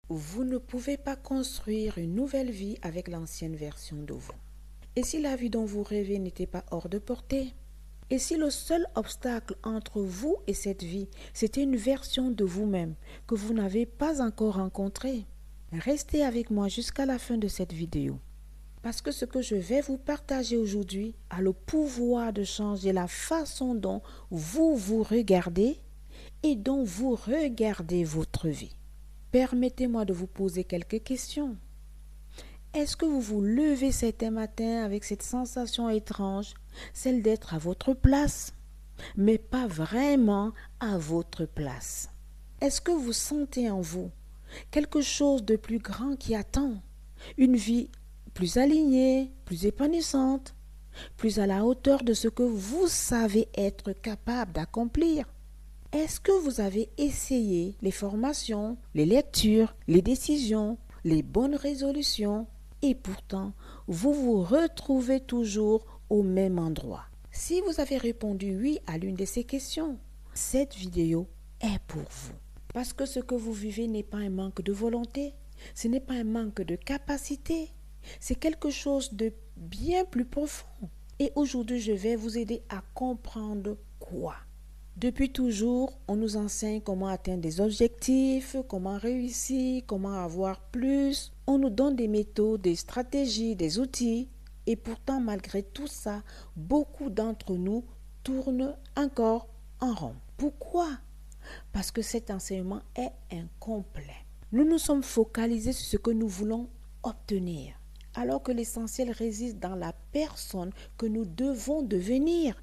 Vous ne pouvez pas construire une nouvelle vie avec l'ancienne version de vous. Et si la vie dont vous rêvez n'était pas hors de portée? Et si le seul obstacle entre vous et cette vie, c'était une version de vous-même que vous n'avez pas encore rencontrée? Restez avec moi jusqu'à la fin de cette vidéo. Parce que ce que je vais vous partager aujourd'hui a le pouvoir de changer la façon dont vous vous regardez et dont vous regardez votre vie. Permettez-moi de vous poser quelques questions. Est-ce que vous vous levez certains matins avec cette sensation étrange, celle d'être à votre place, mais pas vraiment à votre place? Est-ce que vous sentez en vous quelque chose de plus grand qui attend, une vie plus alignée, plus épanouissante, plus à la hauteur de ce que vous savez être capable d'accomplir? Est-ce que vous avez essayé les formations, les lectures, les décisions, les bonnes résolutions et pourtant vous vous retrouvez toujours au même endroit? Si vous avez répondu oui à l'une de ces questions, cette vidéo est pour vous. Parce que ce que vous vivez n'est pas un manque de volonté, ce n'est pas un manque de capacité, c'est quelque chose de bien plus profond. Et aujourd'hui, je vais vous aider à comprendre quoi. Depuis toujours, on nous enseigne comment atteindre des objectifs, comment réussir, comment avoir plus. On nous donne des méthodes, des stratégies, des outils. Et pourtant, malgré tout ça, beaucoup d'entre nous tournent encore en rond. Pourquoi? Parce que cet enseignement est incomplet. Nous nous sommes focalisés sur ce que nous voulons obtenir, alors que l'essentiel réside dans la personne que nous devons devenir.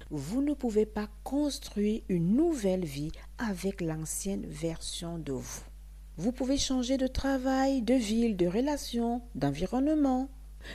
Vous ne pouvez pas construire une nouvelle vie avec l'ancienne version de vous. Vous pouvez changer de travail, de ville, de relation, d'environnement.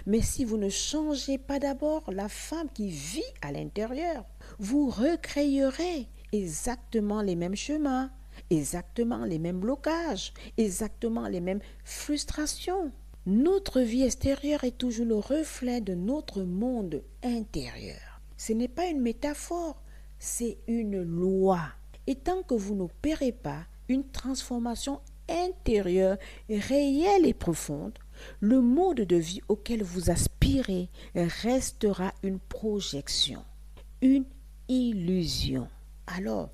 Mais si vous ne changez pas d'abord la femme qui vit à l'intérieur, vous recréerez exactement les mêmes chemins, exactement les mêmes blocages, exactement les mêmes frustrations. Notre vie extérieure est toujours le reflet de notre monde intérieur. Ce n'est pas une métaphore, c'est une loi. Et tant que vous n'opérez pas une transformation intérieure réelle et profonde, le mode de vie auquel vous aspirez restera une projection, une illusion. Alors,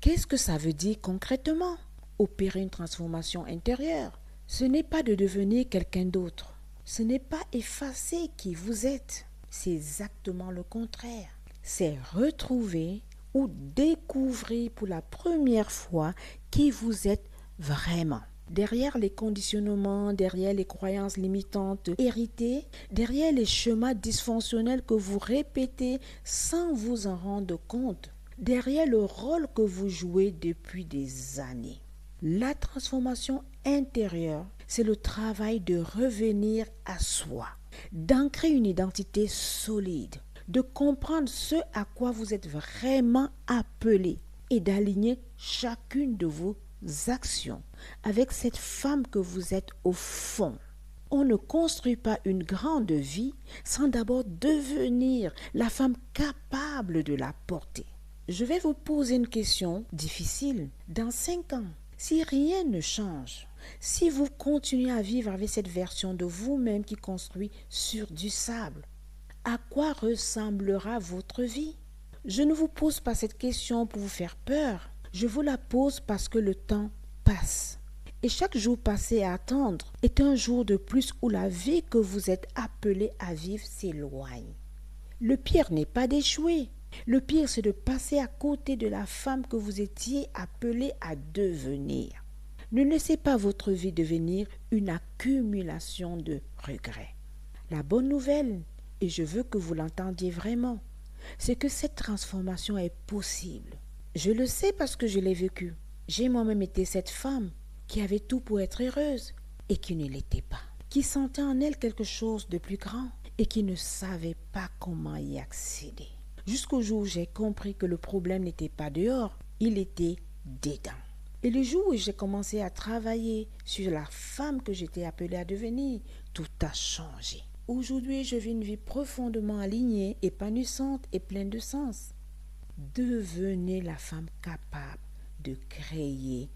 qu'est-ce que ça veut dire concrètement? Opérer une transformation intérieure, ce n'est pas de devenir quelqu'un d'autre. Ce n'est pas effacer qui vous êtes. C'est exactement le contraire. C'est retrouver ou découvrir pour la première fois qui vous êtes vraiment. Derrière les conditionnements, derrière les croyances limitantes héritées, derrière les schémas dysfonctionnels que vous répétez sans vous en rendre compte, derrière le rôle que vous jouez depuis des années. La transformation intérieure, c'est le travail de revenir à soi, d'ancrer une identité solide, de comprendre ce à quoi vous êtes vraiment appelé et d'aligner chacune de vos actions avec cette femme que vous êtes au fond. On ne construit pas une grande vie sans d'abord devenir la femme capable de la porter. Je vais vous poser une question difficile. Dans 5 ans, si rien ne change, si vous continuez à vivre avec cette version de vous-même qui construit sur du sable, à quoi ressemblera votre vie? Je ne vous pose pas cette question pour vous faire peur. Je vous la pose parce que le temps passe. Et chaque jour passé à attendre est un jour de plus où la vie que vous êtes appelé à vivre s'éloigne. Le pire n'est pas d'échouer. Le pire, c'est de passer à côté de la femme que vous étiez appelé à devenir. Ne laissez pas votre vie devenir une accumulation de regrets. La bonne nouvelle, et je veux que vous l'entendiez vraiment, c'est que cette transformation est possible. Je le sais parce que je l'ai vécu. J'ai moi-même été cette femme qui avait tout pour être heureuse et qui ne l'était pas, qui sentait en elle quelque chose de plus grand et qui ne savait pas comment y accéder. Jusqu'au jour où j'ai compris que le problème n'était pas dehors, il était dedans. Et le jour où j'ai commencé à travailler sur la femme que j'étais appelée à devenir, tout a changé. Aujourd'hui, je vis une vie profondément alignée, épanouissante et pleine de sens. Devenez la femme capable de créer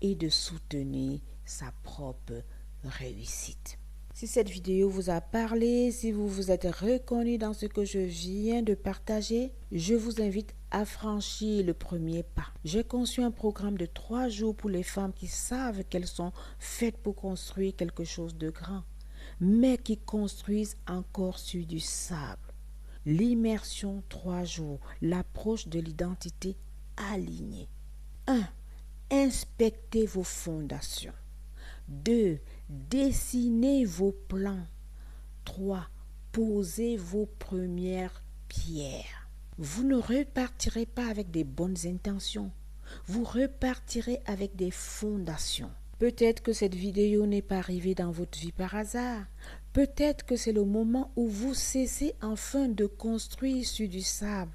et de soutenir sa propre réussite. Si cette vidéo vous a parlé, si vous vous êtes reconnu dans ce que je viens de partager, je vous invite à franchir le premier pas. J'ai conçu un programme de 3 jours pour les femmes qui savent qu'elles sont faites pour construire quelque chose de grand, mais qui construisent encore sur du sable. L'immersion 3 jours, l'approche de l'identité alignée. 1. Inspectez vos fondations. 2. Dessinez vos plans. 3. Posez vos premières pierres. Vous ne repartirez pas avec des bonnes intentions. Vous repartirez avec des fondations. Peut-être que cette vidéo n'est pas arrivée dans votre vie par hasard. Peut-être que c'est le moment où vous cessez enfin de construire sur du sable.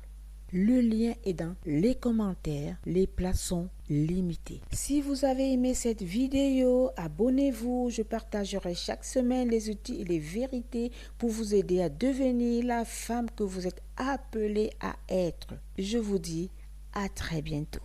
Le lien est dans les commentaires, les places sont limitées. Si vous avez aimé cette vidéo, abonnez-vous. Je partagerai chaque semaine les outils et les vérités pour vous aider à devenir la femme que vous êtes appelée à être. Je vous dis à très bientôt.